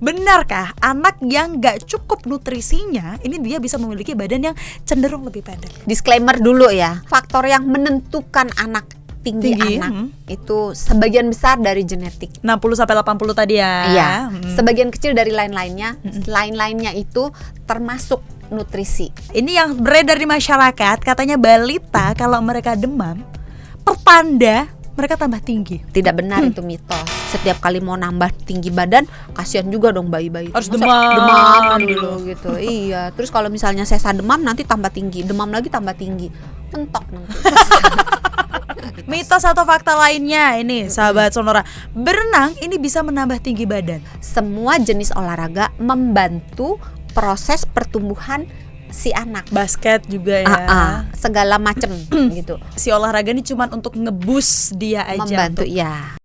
Benarkah anak yang gak cukup nutrisinya ini dia bisa memiliki badan yang cenderung lebih pendek? Disclaimer dulu ya, faktor yang menentukan anak tinggi anak itu sebagian besar dari genetik. 60-80 tadi ya. Iya. Sebagian kecil dari lain-lainnya. Lain-lainnya itu termasuk nutrisi. Ini yang beredar di masyarakat, katanya balita kalau mereka demam, pertanda mereka tambah tinggi. Tidak benar, itu mitos. Setiap kali mau nambah tinggi badan, kasihan juga dong bayi-bayi. Harus Masa demam dulu gitu. Iya. Terus kalau misalnya sesa demam nanti tambah tinggi, demam lagi tambah tinggi, mentok nanti. Mitos atau fakta lainnya ini, sahabat Sonora, berenang ini bisa menambah tinggi badan. Semua jenis olahraga membantu proses pertumbuhan si anak. Basket juga ya. Segala macem gitu. Si olahraga ini cuma untuk ngebus dia aja. Membantu untuk... ya.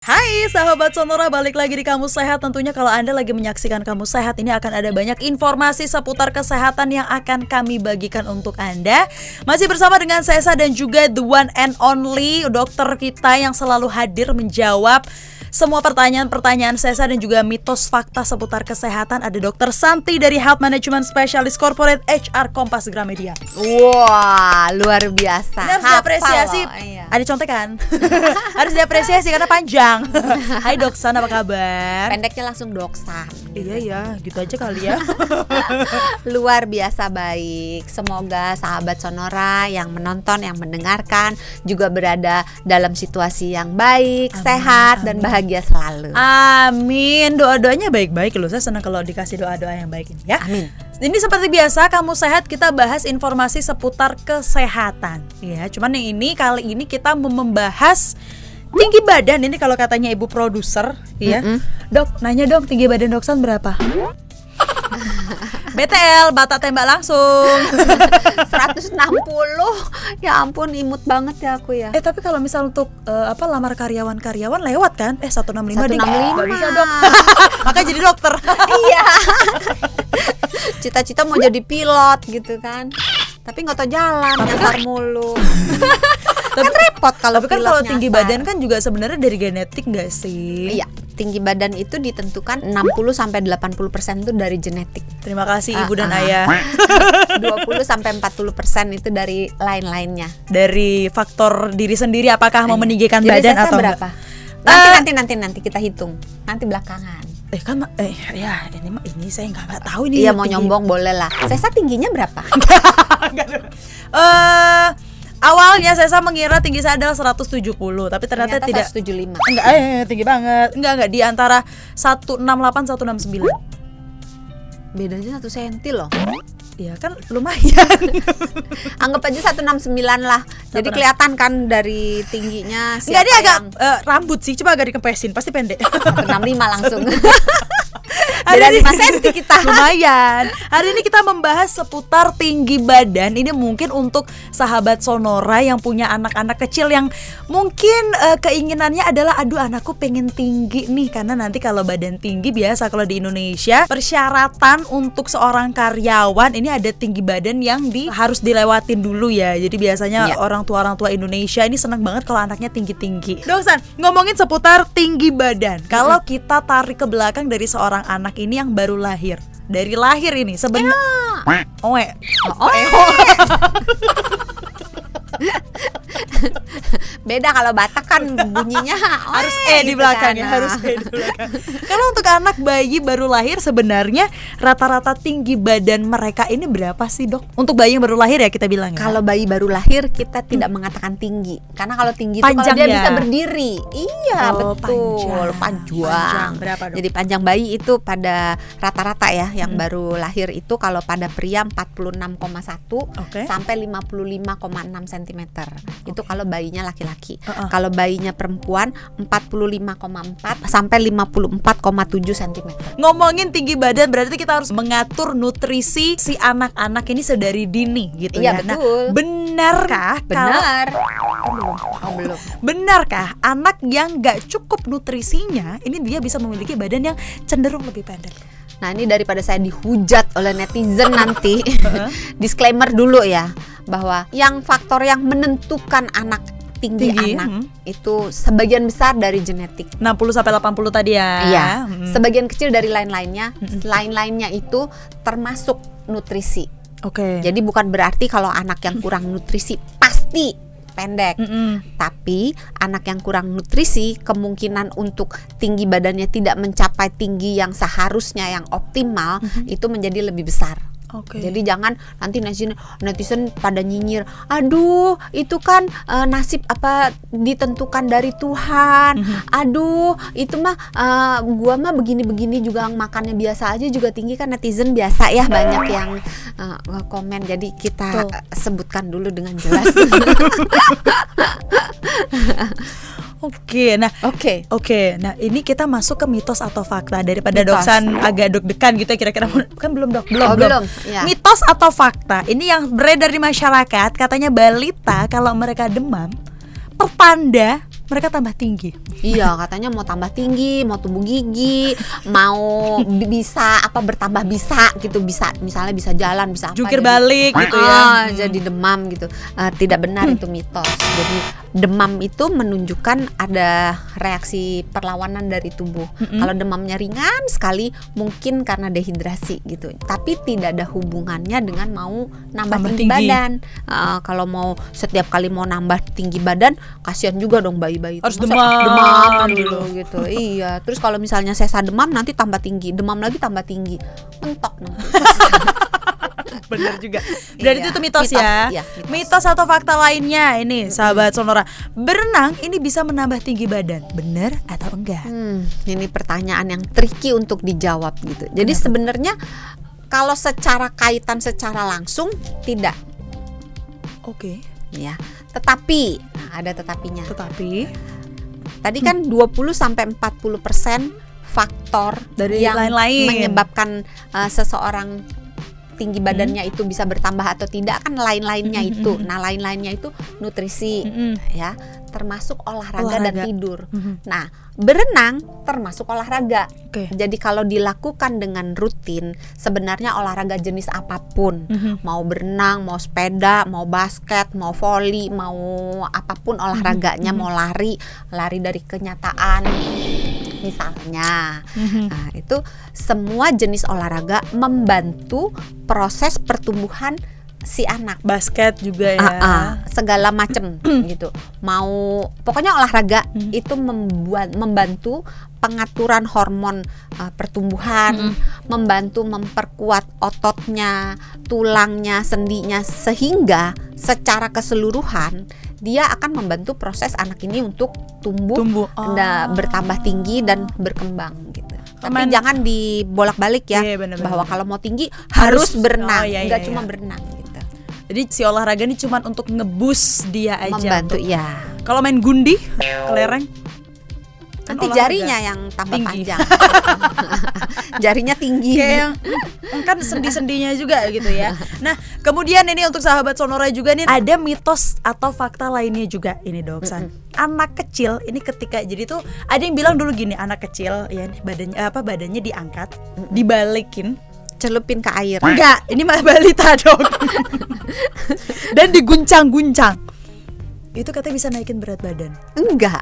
Hai sahabat Sonora, balik lagi di Kamus Sehat. Tentunya kalau Anda lagi menyaksikan Kamus Sehat, ini akan ada banyak informasi seputar kesehatan yang akan kami bagikan untuk Anda. Masih bersama dengan Sesa dan juga the one and only dokter kita yang selalu hadir menjawab semua pertanyaan-pertanyaan Sesa dan juga mitos fakta seputar kesehatan. Ada Dr. Santi dari Health Management Specialist Corporate HR Kompas Gramedia. Wah, luar biasa. Ini harus diapresiasi. Ada contekan. Harus diapresiasi karena panjang. Hai Doksan, apa kabar? Pendeknya langsung Doksan. Iya ya, gitu aja kali ya. Luar biasa baik. Semoga sahabat Sonora yang menonton, yang mendengarkan juga berada dalam situasi yang baik, sehat, dan bahagia selalu. Amin. Doa-doanya baik-baik loh. Saya senang kalau dikasih doa-doa yang baik ini ya. Amin. Ini seperti biasa, Kamu Sehat, kita bahas informasi seputar kesehatan ya. Cuman yang ini kali ini kita mau membahas tinggi badan. Ini kalau katanya ibu produser ya. Dok, nanya dong, tinggi badan Doksan berapa? BTL, batak tembak langsung. 160. Ya ampun, imut banget ya aku ya. Tapi kalau misal untuk lamar karyawan lewat kan? 165 deh. 165. Gak bisa dok. Makanya jadi dokter. Iya. Cita-cita mau jadi pilot gitu kan. Tapi nggak tahu jalan, nyasar mulu. Kan repot kalau tapi kan kalau tinggi badan kan juga sebenarnya dari genetik nggak sih? Iya, tinggi badan itu ditentukan 60-80% itu dari genetik. Terima kasih ibu dan ayah. 20-40% itu dari lain-lainnya. Dari faktor diri sendiri, apakah mau meninggikan Jadi badan atau berapa? Nanti kita hitung. Nanti belakangan. Ini saya nggak tahu ini. Iya, mau nyombong boleh lah. Sesa tingginya berapa? Awalnya saya mengira tinggi saya adalah 170, tapi ternyata tidak. 175. Enggak, tinggi banget. Enggak di antara 168 169. Bedanya 1 senti loh. Ya kan lumayan. Anggap aja 169 lah. Jadi kelihatan kan dari tingginya. Enggak, dia agak rambut sih, coba agak dikempesin, pasti pendek. 165 langsung. Beda 5 senti kita. Lumayan. Hari ini kita membahas seputar tinggi badan. Ini mungkin untuk sahabat Sonora yang punya anak-anak kecil yang mungkin keinginannya adalah aduh anakku pengen tinggi nih. Karena nanti kalau badan tinggi biasa kalau di Indonesia persyaratan untuk seorang karyawan ini ada tinggi badan yang harus dilewatin dulu ya. Jadi biasanya orang tua Indonesia ini senang banget kalau anaknya tinggi-tinggi. Doksan, ngomongin seputar tinggi badan. Kalau kita tarik ke belakang dari seorang anak ini yang baru lahir. Dari lahir ini sebenarnya Beda kalau Batak kan bunyinya harus di belakangnya, harus di belakang. Kalau untuk anak bayi baru lahir sebenarnya rata-rata tinggi badan mereka ini berapa sih, Dok? Untuk bayi yang baru lahir ya kita bilang ya. Kalau bayi baru lahir kita tidak mengatakan tinggi. Karena kalau tinggi itu kalau dia bisa berdiri. Iya, betul. Panjang. Berapa, Dok? Jadi panjang bayi itu pada rata-rata ya yang baru lahir itu kalau pada pria 46,1 sampai 55,6 cm. Itu kalau bayinya laki-laki. Kalau bayinya perempuan 45,4 sampai 54,7 cm. Ngomongin tinggi badan berarti kita harus mengatur nutrisi si anak-anak ini sedari dini gitu ya. Betul. Nah, benarkah? Benar. Belum. Benarkah anak yang gak cukup nutrisinya ini dia bisa memiliki badan yang cenderung lebih pendek? Nah, ini daripada saya dihujat oleh netizen nanti, disclaimer dulu ya, bahwa faktor yang menentukan anak tinggi anak itu sebagian besar dari genetik. 60-80 tadi ya. Iya. Sebagian kecil dari lain-lainnya. Lain-lainnya itu termasuk nutrisi. Oke. Jadi bukan berarti kalau anak yang kurang nutrisi pasti pendek. Tapi anak yang kurang nutrisi kemungkinan untuk tinggi badannya tidak mencapai tinggi yang seharusnya, yang optimal, itu menjadi lebih besar. Jadi jangan nanti netizen pada nyinyir, aduh itu kan nasib apa ditentukan dari Tuhan, aduh itu mah gua mah begini-begini juga makannya biasa aja juga tinggi. Kan netizen biasa ya, banyak yang komen. Jadi kita sebutkan dulu dengan jelas. Oke, nah ini kita masuk ke mitos atau fakta daripada Doksan agak deg-degan gitu ya, kira-kira kan belum Dok, belum. Ya. Mitos atau fakta ini yang beredar di masyarakat, katanya balita kalau mereka demam pertanda mereka tambah tinggi. Iya, katanya mau tambah tinggi, mau tumbuh gigi, mau bisa bertambah bisa gitu, bisa misalnya bisa jalan, bisa jungkir balik gitu ya. Jadi demam gitu. Tidak benar, itu mitos. Jadi demam itu menunjukkan ada reaksi perlawanan dari tubuh. Kalau demamnya ringan sekali mungkin karena dehidrasi gitu. Tapi tidak ada hubungannya dengan mau nambah tinggi badan. Kalau mau setiap kali mau nambah tinggi badan, kasihan juga dong bayi-bayi. Harus demam dulu gitu. Iya. Terus kalau misalnya sesa demam nanti tambah tinggi, demam lagi tambah tinggi, mentok nanti. Bener juga. Berarti itu mitos ya. Iya, mitos atau fakta lainnya ini sahabat Sonora, berenang ini bisa menambah tinggi badan, bener atau enggak? Ini pertanyaan yang tricky untuk dijawab gitu. Jadi sebenarnya kalau secara kaitan secara langsung tidak. Oke. Ya. Tetapi ada tetapinya. Tadi kan 20-40% faktor dari yang lain-lain menyebabkan seseorang tinggi badannya itu bisa bertambah atau tidak, kan lain-lainnya itu. Nah, lain-lainnya itu nutrisi ya, termasuk olahraga dan tidur. Nah, berenang termasuk olahraga. Jadi kalau dilakukan dengan rutin, sebenarnya olahraga jenis apapun, mau berenang, mau sepeda, mau basket, mau voli, mau apapun olahraganya, mau lari dari kenyataan misalnya. Nah, itu semua jenis olahraga membantu proses pertumbuhan si anak. Basket juga ya. Segala macam gitu. Mau pokoknya olahraga itu membantu pengaturan hormon pertumbuhan, membantu memperkuat ototnya, tulangnya, sendinya, sehingga secara keseluruhan dia akan membantu proses anak ini untuk tumbuh. Bertambah tinggi dan berkembang gitu. Tapi jangan dibolak-balik ya, bahwa kalau mau tinggi harus berenang, nggak cuma berenang gitu. Jadi si olahraga ini cuma untuk ngebus dia aja, membantu ya. Kalau main gundi, kelereng, nanti jarinya yang tambah panjang. Jarinya tinggi. Kayak yang kan sendi-sendinya juga gitu ya. Nah, kemudian ini untuk sahabat Sonora juga nih, ada mitos atau fakta lainnya juga ini Doksan. Anak kecil ini ketika jadi tuh ada yang bilang dulu gini, anak kecil ya badannya diangkat, dibalikin, celupin ke air. Enggak, ini mah balita dong. Dan diguncang-guncang. Itu katanya bisa naikin berat badan. Enggak.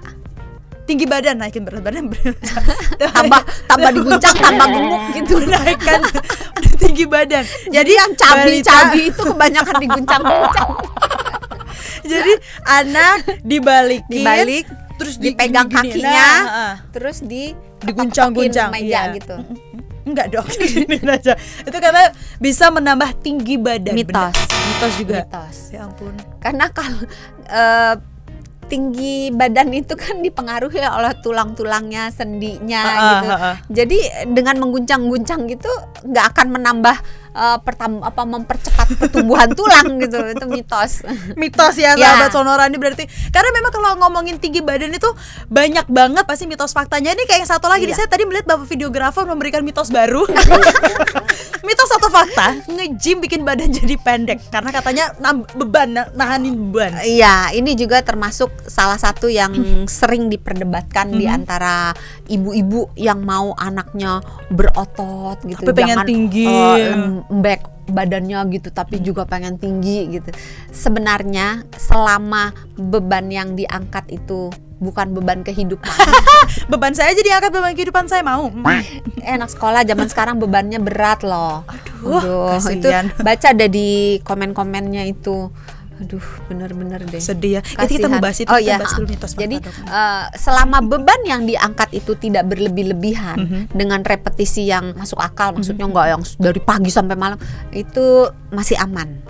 Tinggi badan naikin berat badan. tambah diguncang, tambah gemuk gitu. Naikkan tinggi badan. Jadi yang cabi-cabi itu kebanyakan diguncang-guncang. Jadi anak dibalik, terus dipegang kakinya, terus diguncang-guncang meja gitu. Enggak dong, gini aja. Itu karena bisa menambah tinggi badan. Mitos juga. Ya ampun. Karena kalau tinggi badan itu kan dipengaruhi oleh tulang-tulangnya, sendinya gitu. Jadi dengan mengguncang-guncang gitu nggak akan menambah mempercepat pertumbuhan tulang gitu. Itu mitos. Mitos ya sahabat Sonora ini berarti. Karena memang kalau ngomongin tinggi badan itu banyak banget pasti mitos faktanya. Ini kayak yang satu lagi nih, saya tadi melihat Bapak videografer memberikan mitos baru. Mitos atau fakta, nge-gym bikin badan jadi pendek karena katanya nahanin beban. Iya, ini juga termasuk salah satu yang sering diperdebatkan di antara ibu-ibu yang mau anaknya berotot gitu. Tapi pengen tinggi, lembek badannya gitu, tapi juga pengen tinggi gitu. Sebenarnya selama beban yang diangkat itu bukan beban kehidupan. Beban saya jadi angkat beban kehidupan saya mau. Anak sekolah zaman sekarang bebannya berat loh. Aduh, itu baca ada di komen-komennya itu. Aduh, bener-bener deh. Sedih ya. Kita mau bahas itu. Jadi selama beban yang diangkat itu tidak berlebih-lebihan dengan repetisi yang masuk akal, maksudnya nggak yang dari pagi sampai malam, itu masih aman.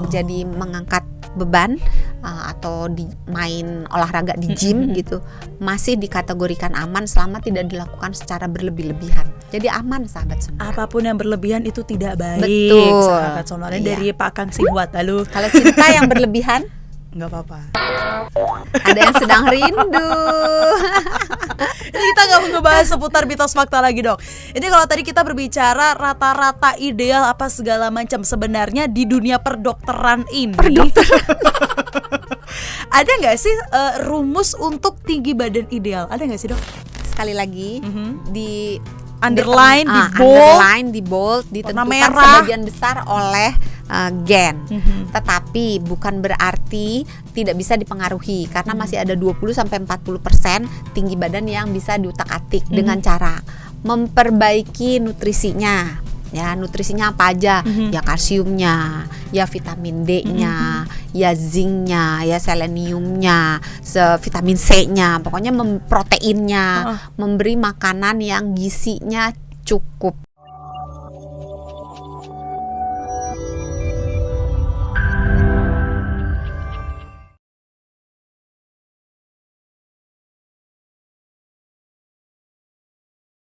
Jadi mengangkat beban atau main olahraga di gym gitu masih dikategorikan aman selama tidak dilakukan secara berlebih-lebihan. Jadi aman sahabat Sonora. Apapun yang berlebihan itu tidak baik. Betul. Sahabat Sonora dari Pak Kang Sihwat. Lalu kalau cinta yang berlebihan nggak apa-apa. Ada yang sedang rindu. Ini kita nggak mau ngebahas seputar mitos fakta lagi dong. Ini kalau tadi kita berbicara rata-rata ideal apa segala macam, sebenarnya di dunia perdokteran ini ada nggak sih rumus untuk tinggi badan ideal? Ada nggak sih dok? Sekali lagi di underline, di bold, ditentukan sebagian besar oleh gen. Tetapi bukan berarti tidak bisa dipengaruhi karena masih ada 20-40% tinggi badan yang bisa diutak-atik dengan cara memperbaiki nutrisinya. Ya, nutrisinya apa aja? Ya kalsiumnya, ya vitamin D-nya, ya zincnya, ya seleniumnya, vitamin C-nya, pokoknya proteinnya, memberi makanan yang gizinya cukup.